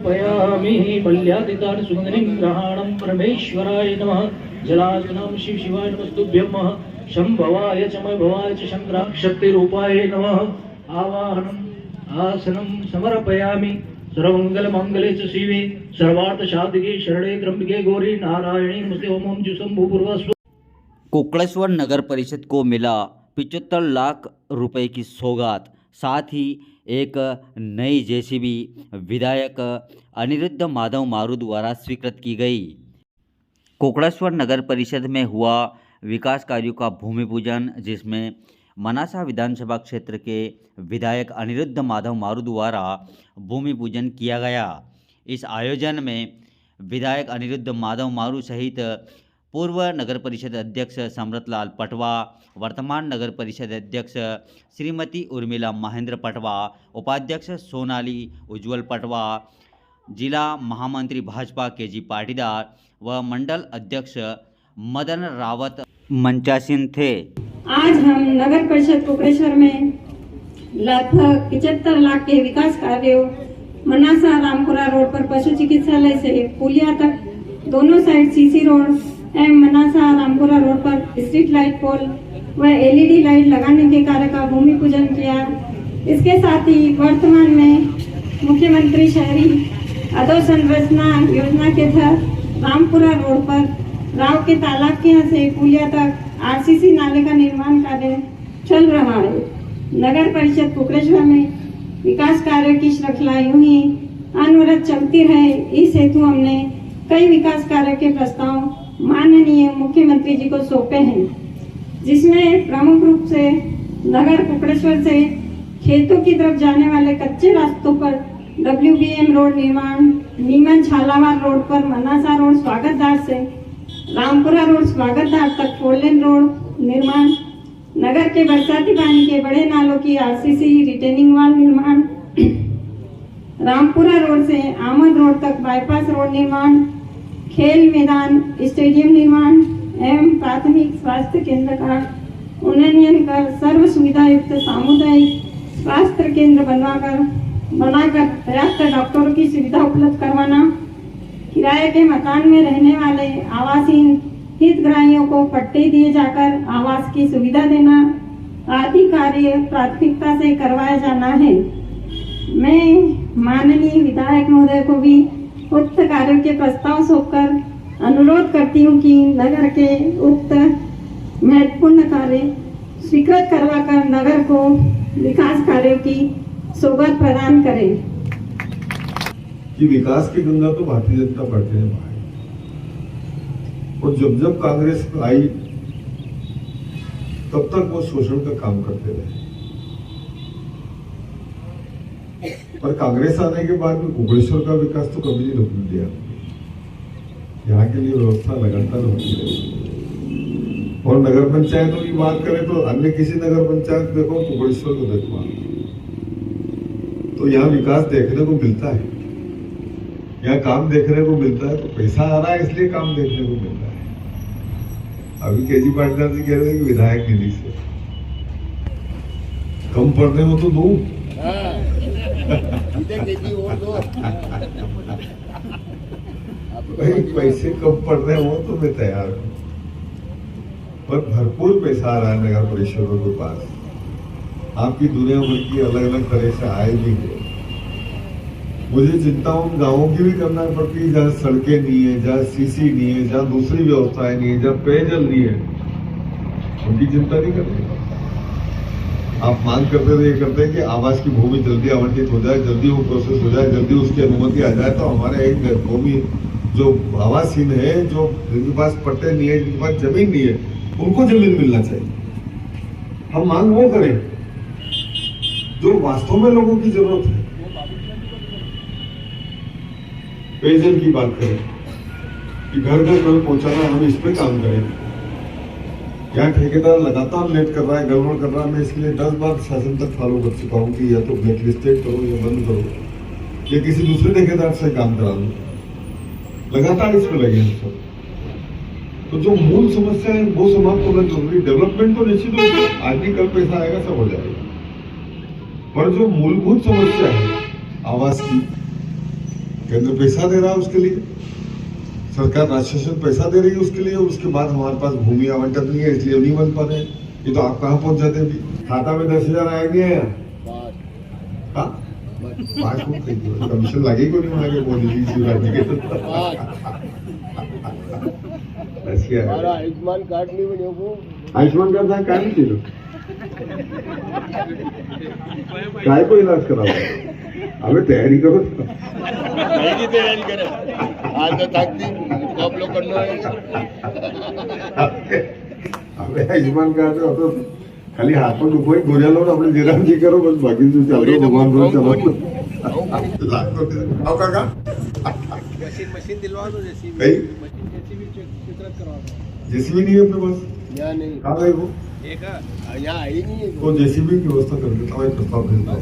समर्पयामि मल्यादितानि सुगन्धिं ग्रहाणं परमेश्वराय नमः जलाजनं शिव शिवाय नमस्तुभ्यं शंभवाय च मयभवाय च शंकराक्षतिरूपाय नमः आवाहनम् आसनं समर्पयामि सर्वमंगलमंगले च शिवे सर्वार्थसाधिके शरणे त्र्यंबके गौरी नारायणी नमस्ते ओम जुसंभूर्वस्व। कोकणेश्वर नगर परिषद को मिला 75 लाख रुपए की सौगात, साथ ही एक नई जेसीबी विधायक अनिरुद्ध माधव मारू द्वारा स्वीकृत की गई। कोकणेश्वर नगर परिषद में हुआ विकास कार्यों का भूमि पूजन, जिसमें मनासा विधानसभा क्षेत्र के विधायक अनिरुद्ध माधव मारू द्वारा भूमि पूजन किया गया। इस आयोजन में विधायक अनिरुद्ध माधव मारू सहित पूर्व नगर परिषद अध्यक्ष समृतलाल पटवा, वर्तमान नगर परिषद अध्यक्ष श्रीमती उर्मिला महेंद्र पटवा, उपाध्यक्ष सोनाली उज्ज्वल पटवा, जिला महामंत्री भाजपा केजी पाटीदार व मंडल अध्यक्ष मदन रावत मंचासीन थे। आज हम नगर परिषद कोकणेश्वर में लगभग 75 लाख के विकास कार्यों मनासा रामपुरा रोड पर पशु चिकित्सालय से पुलिया तक दोनों साइड सीसी रोड एवं मनासा रामपुरा रोड पर स्ट्रीट लाइट पोल व एलईडी लाइट लगाने के कार्य का भूमि पूजन किया। इसके साथ ही वर्तमान में मुख्यमंत्री शहरी अधोसंरचना योजना के तहत रामपुरा रोड पर राव के तालाब के यहाँ से पुलिया तक आरसीसी नाले का निर्माण कार्य चल रहा है। नगर परिषद कोकणेश्वर में विकास कार्य की श्रृंखला यूं ही अनवरत चलती रहे, इस हेतु हमने कई विकास कार्य के प्रस्ताव माननीय मुख्यमंत्री जी को सौंपे हैं, जिसमें प्रमुख रूप से नगर कोकणेश्वर से खेतों की तरफ जाने वाले कच्चे रास्तों पर WBM रोड निर्माण, नीमन झालावाड़ रोड पर मनासा रोड स्वागतद्वार से रामपुरा रोड स्वागतद्वार तक 4 लेन रोड निर्माण, नगर के बरसाती पानी के बड़े नालों की आरसीसी रिटेनिंग वाल निर्माण, रामपुरा रोड से आमद रोड तक बाईपास रोड निर्माण, खेल मैदान स्टेडियम निर्माण एवं प्राथमिक स्वास्थ्य केंद्र का उन्नयन कर सर्व सुविधा युक्त सामुदायिक स्वास्थ्य केंद्र बनाकर पर्याप्त डॉक्टरों की सुविधा उपलब्ध करवाना, किराए के मकान में रहने वाले आवासीन हितग्राहियों को पट्टे दिए जाकर आवास की सुविधा देना आदि कार्य प्राथमिकता से करवाया जाना है। मैं माननीय विधायक महोदय को भी उक्त कार्यों के प्रस्ताव सौंपकर अनुरोध करती हूँ कि नगर के उक्त महत्वपूर्ण कार्य स्वीकृत करवाकर नगर को विकास कार्यों की सौगात प्रदान करें। कि विकास की गंगा तो भारतीय जनता पार्टी ने बहाई, और जब जब कांग्रेस आई तब तक वो शोषण का काम करते रहे, पर कांग्रेस आने के बाद भी कोकणेश्वर का विकास तो कभी नहीं रुकने दिया। यहाँ के लिए व्यवस्था लगातार होती रही। और नगर पंचायतों की बात करें तो अन्य किसी नगर पंचायत देखो, कोकणेश्वर को देखो, तो यहाँ विकास देखने को मिलता है, यहाँ काम देखने को मिलता है। तो पैसा आ रहा है इसलिए काम देखने को मिल रहा है। अभी केजी पाटीदार जी कह रहे हैं कि विधायक निधि से कम पड़ने हो तो दो, भाई पैसे कम पड़ रहे हो तो मैं तैयार हूं, पर भरपूर पैसा आ रहा है नगर परिषदों के पास। आपकी दुनिया भर की अलग अलग तरह से आय भी है। मुझे चिंता उन गांवों की भी करना पड़ती है जहाँ सड़कें नहीं है, जहाँ सीसी नहीं है, जहाँ दूसरी व्यवस्थाएं नहीं है, जहाँ पेयजल नहीं है, उनकी चिंता नहीं करते। आप मांग करते थे, ये करते हैं कि आवास की भूमि जल्दी आवंटित हो जाए, जल्दी वो प्रोसेस हो जाए, जल्दी उसकी अनुमति आ जाए, तो हमारे एक भूमि जो आवासहीन है, जो जिनके पास पट्टे नहीं है, जिनके पास जमीन नहीं है, उनको जमीन मिलना चाहिए। हम मांग वो करें जो वास्तव में लोगों की जरूरत है। पेयजल की बात करें कि घर घर नल पहुंचाना, हम इस पे काम करें। यहाँ ठेकेदार लगातार लेट कर रहा है, गड़बड़ कर रहा है। मैं इसके लिए 10 बार शासन तक फॉलो कर चुका हूँ कि या तो ब्लैक लिस्टेड करो या बंद करो या किसी दूसरे ठेकेदार से काम करा लो। लगातार इस पे लगे हैं सब। तो जो मूल समस्या है वो समाप्त होना जरूरी। डेवलपमेंट तो निश्चित रूप से आज भी कल पैसा आएगा, सब हो जाएगा, पर जो मूलभूत समस्या है आवास की, केंद्र पैसा दे रहा है उसके लिए, सरकार राशन पैसा दे रही है उसके लिए, और उसके बाद हमारे पास भूमि आवंटन नहीं है, इसलिए नहीं बन पा रहे। ये तो आप कहाँ पहुंच जाते अभी। खाता में 10,000 आएंगे, हाँ 5 कमीशन लगेगी नहीं वहाँ के मोदी जी शिवराज जी के। आयुष्मान कार्ड नहीं बने वो, आयुष्मान कार्ड था काय नहीं केलं, काय को इलाज करावा, अबे तयारी करो, तयारी करे आज थाकती आप लोग करना है। अबे आयुष्मान कार्ड तो खाली हाथ पर दुखोई गोळ्या लावून आपण जिराम जी करो, बस बाकी तो चालू भगवान रोज चलो लागतो काका मशीन दिलवा दो, जेसीबी नहीं है अपने पास, यहाँ नहीं, कहाँ गए वो, एक यहाँ आई नहीं है। तो जेसीबी की व्यवस्था कर देता हूँ, प्रस्ताव भेजता हूँ।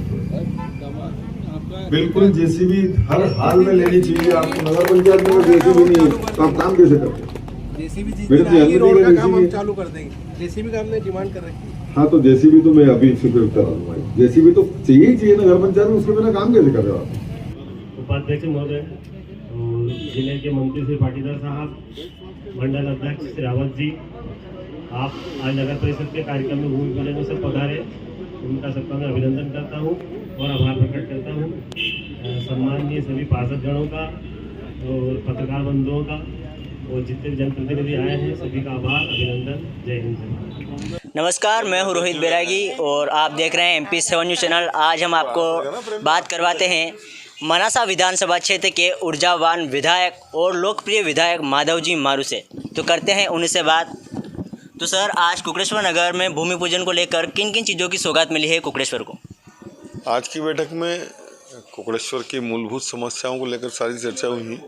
बिल्कुल जेसीबी हर हाल में लेनी चाहिए आपको। नगर पंचायत में जेसीबी नहीं है तो आप काम कैसे करते? जेसीबी मेरे ध्यान में रोड का काम हम जेसीबी, चालू कर देंगे, जेसीबी का हमने डिमांड कर रखी है। हाँ तो जेसीबी तो मैं अभी स्वीकृत करा दूंगा, जेसीबी तो चाहिए ही चाहिए नगर पंचायत में, उसके बिना काम कैसे कर रहे हो आप? उपाध्यक्ष महोदय, जिले के मंत्री श्री पाटीदार साहब, मंडल अध्यक्ष श्री रावत जी, आप आज नगर परिषद के कार्यक्रम में भूमि पूजन में सब पधारे, उनका सबका मैं अभिनंदन करता हूँ और आभार प्रकट करता हूँ। सम्माननीय सभी पार्षदगणों का और पत्रकार बंधुओं का और जितने भी जनप्रतिनिधि आए हैं सभी का आभार, अभिनंदन। जय हिंद। नमस्कार, मैं हूँ रोहित बैरागी और आप देख रहे हैं MP7 न्यूज़ चैनल। आज हम आपको बात करवाते हैं मनासा विधानसभा क्षेत्र के ऊर्जावान विधायक और लोकप्रिय विधायक माधव जी मारू से। तो करते हैं उन्हीं से बात। तो सर, आज कुकड़ेश्वर नगर में भूमि पूजन को लेकर किन किन चीज़ों की सौगात मिली है कुकड़ेश्वर को? आज की बैठक में कुकड़ेश्वर की मूलभूत समस्याओं को लेकर सारी चर्चा हुई,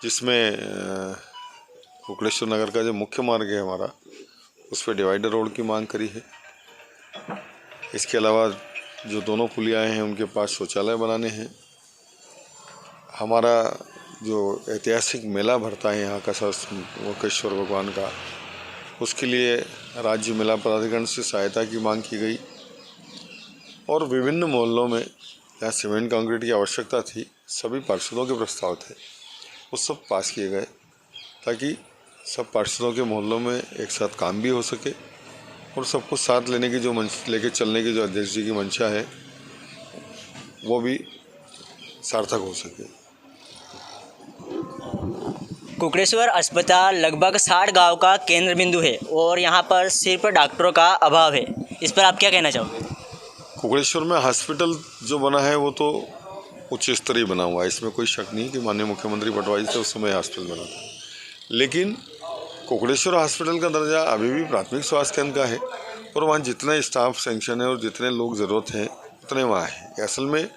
जिसमें कुकड़ेश्वर नगर का जो मुख्य मार्ग है हमारा, उस पर डिवाइडर रोड की मांग करी है। इसके अलावा जो दोनों पुलियाँ हैं उनके पास शौचालय बनाने हैं। हमारा जो ऐतिहासिक मेला भरता है यहाँ का वोकेश्वर भगवान का, उसके लिए राज्य मेला प्राधिकरण से सहायता की मांग की गई और विभिन्न मोहल्लों में जहाँ सीमेंट कंक्रीट की आवश्यकता थी, सभी पार्षदों के प्रस्ताव थे, वो सब पास किए गए ताकि सब पार्षदों के मोहल्लों में एक साथ काम भी हो सके और सबको साथ लेने की जो लेके चलने की जो अध्यक्ष जी की मंशा है वो भी सार्थक हो सके। कुकड़ेश्वर अस्पताल लगभग 60 गांव का केंद्र बिंदु है और यहाँ पर सिर्फ डॉक्टरों का अभाव है, इस पर आप क्या कहना चाहोगे? कुकड़ेश्वर में हॉस्पिटल जो बना है वो तो उच्च स्तरीय बना हुआ है, इसमें कोई शक नहीं कि माननीय मुख्यमंत्री पटवारी थे उस समय हॉस्पिटल बना था, लेकिन कुकड़ेश्वर हॉस्पिटल का दर्जा अभी भी प्राथमिक स्वास्थ्य केंद्र का है और वहाँ जितने स्टाफ सेंक्शन है और जितने लोग ज़रूरत हैं उतने वहाँ हैं। असल में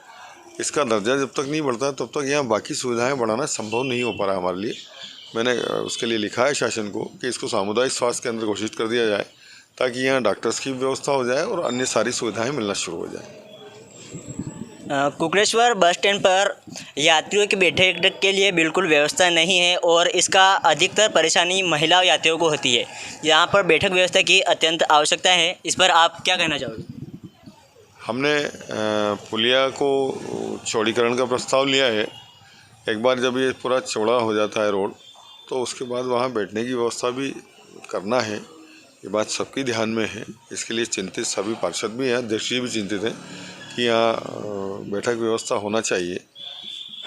इसका दर्जा जब तक नहीं बढ़ता तब तक यहाँ बाकी सुविधाएं बढ़ाना संभव नहीं हो पा रहा हमारे लिए। मैंने उसके लिए लिखा है शासन को कि इसको सामुदायिक स्वास्थ्य केंद्र घोषित कर दिया जाए ताकि यहाँ डॉक्टर्स की व्यवस्था हो जाए और अन्य सारी सुविधाएँ मिलना शुरू हो जाए। कुकड़ेश्वर बस स्टैंड पर यात्रियों की बैठक के लिए बिल्कुल व्यवस्था नहीं है और इसका अधिकतर परेशानी महिला यात्रियों को होती है। यहाँ पर बैठक व्यवस्था की अत्यंत आवश्यकता है, इस पर आप क्या कहना चाहोगे? हमने पुलिया को चौड़ीकरण का प्रस्ताव लिया है। एक बार जब ये पूरा चौड़ा हो जाता है रोड तो उसके बाद वहाँ बैठने की व्यवस्था भी करना है, ये बात सबके ध्यान में है। इसके लिए चिंतित सभी पार्षद भी हैं, अध्यक्ष जी भी चिंतित हैं कि यहाँ बैठक व्यवस्था होना चाहिए।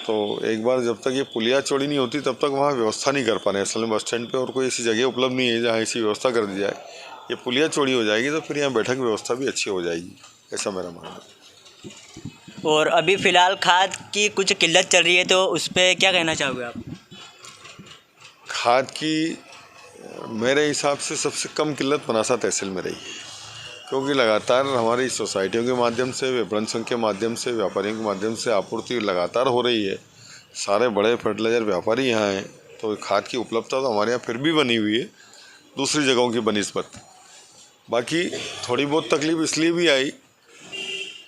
तो एक बार जब तक ये पुलिया चौड़ी नहीं होती तब तक वहाँ व्यवस्था नहीं कर पा रहे। असल में बस स्टैंड पे और कोई ऐसी जगह उपलब्ध नहीं है जहाँ ऐसी व्यवस्था कर दी जाए। ये पुलिया चौड़ी हो जाएगी तो फिर यहाँ बैठक व्यवस्था भी अच्छी हो जाएगी, ऐसा मेरा मानना है। और अभी फ़िलहाल खाद की कुछ किल्लत चल रही है, तो उस पर क्या कहना चाहोगे आप? खाद की मेरे हिसाब से सबसे कम किल्लत मनासा तहसील में रही है, क्योंकि लगातार हमारी सोसाइटियों के माध्यम से, विपणन संघ के माध्यम से, व्यापारियों के माध्यम से आपूर्ति लगातार हो रही है। सारे बड़े फर्टिलाइज़र व्यापारी यहाँ हैं, तो खाद की उपलब्धता तो हमारे यहाँ फिर भी बनी हुई है दूसरी जगहों की बनिस्बत। बाकी थोड़ी बहुत तकलीफ इसलिए भी आई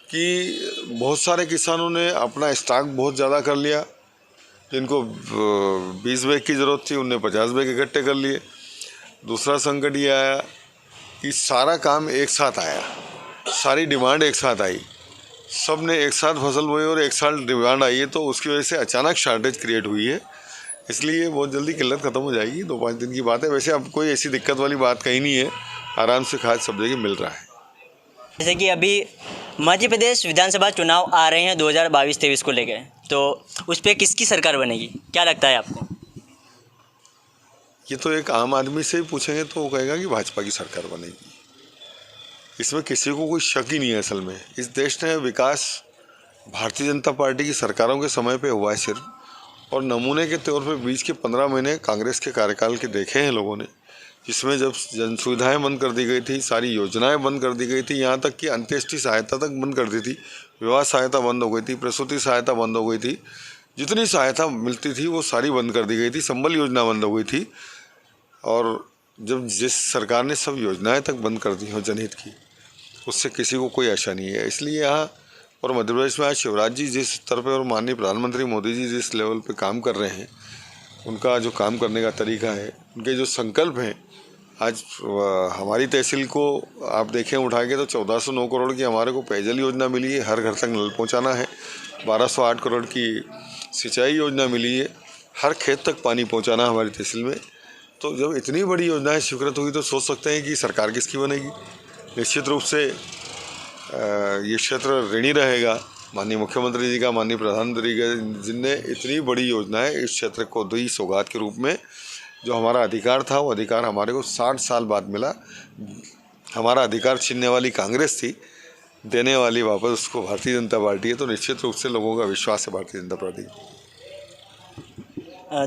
कि बहुत सारे किसानों ने अपना स्टॉक बहुत ज़्यादा कर लिया। जिनको 20 बैग की ज़रूरत थी उनने 50 बैग इकट्ठे कर लिए। दूसरा संकट ये आया कि सारा काम एक साथ आया, सारी डिमांड एक साथ आई, सब ने एक साथ फसल बोई और एक साल डिमांड आई है, तो उसकी वजह से अचानक शॉर्टेज क्रिएट हुई है। इसलिए बहुत जल्दी किल्लत ख़त्म हो जाएगी, 2-5 दिन की बात है। वैसे अब कोई ऐसी दिक्कत वाली बात कहीं नहीं है, आराम से खाद सब जगह मिल रहा है। जैसे कि अभी मध्य प्रदेश विधानसभा चुनाव आ रहे हैं 2022-23 को लेकर, तो उस पर किसकी सरकार बनेगी, क्या लगता है आपको? ये तो एक आम आदमी से ही पूछेंगे तो वो कहेगा कि भाजपा की सरकार बनेगी। इसमें किसी को कोई शक ही नहीं है। असल में इस देश ने विकास भारतीय जनता पार्टी की सरकारों के समय पे हुआ है सिर्फ, और नमूने के तौर पे बीच के 15 महीने कांग्रेस के कार्यकाल के देखे हैं लोगों ने, जिसमें जब जन सुविधाएँ बंद कर दी गई थी, सारी योजनाएं बंद कर दी गई थी, यहाँ तक कि अंत्येष्टि सहायता तक बंद कर दी थी, विवाह सहायता बंद हो गई थी, प्रसूति सहायता बंद हो गई थी, जितनी सहायता मिलती थी वो सारी बंद कर दी गई थी, संबल योजना बंद हो गई थी। और जब जिस सरकार ने सब योजनाएं तक बंद कर दी हो जनहित की, उससे किसी को कोई आशा नहीं है। इसलिए यहाँ और मध्य प्रदेश में आज शिवराज जी जिस स्तर पे और माननीय प्रधानमंत्री मोदी जी जिस लेवल पे काम कर रहे हैं, उनका जो काम करने का तरीका है, उनके जो संकल्प हैं, आज हमारी तहसील को आप देखें उठा के तो 1409 करोड़ की हमारे को पेयजल योजना मिली है, हर घर तक नल पहुँचाना है। 1208 करोड़ की सिंचाई योजना मिली है, हर खेत तक पानी पहुँचाना हमारी तहसील में। तो जब इतनी बड़ी योजनाएं स्वीकृत हुई तो सोच सकते हैं कि सरकार किसकी बनेगी। निश्चित रूप से ये क्षेत्र ऋणी रहेगा माननीय मुख्यमंत्री जी का, माननीय प्रधानमंत्री का, जिनने इतनी बड़ी योजनाएं इस क्षेत्र को दी सौगात के रूप में। जो हमारा अधिकार था वो अधिकार हमारे को 60 साल बाद मिला। हमारा अधिकार छीनने वाली कांग्रेस थी, देने वाली वापस उसको भारतीय जनता पार्टी है। तो निश्चित रूप से लोगों का विश्वास है भारतीय जनता पार्टी।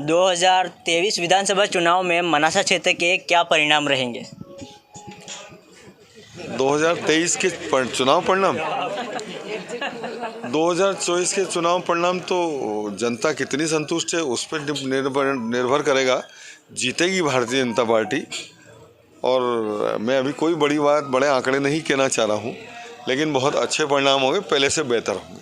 2023 विधानसभा चुनाव में मनासा क्षेत्र के क्या परिणाम रहेंगे? 2023 के चुनाव परिणाम, 2024 के चुनाव परिणाम तो जनता कितनी संतुष्ट है उस पर निर्भर करेगा। जीतेगी भारतीय जनता पार्टी, और मैं अभी कोई बड़ी बात, बड़े आंकड़े नहीं कहना चाह रहा हूँ, लेकिन बहुत अच्छे परिणाम होंगे, पहले से बेहतर होंगे।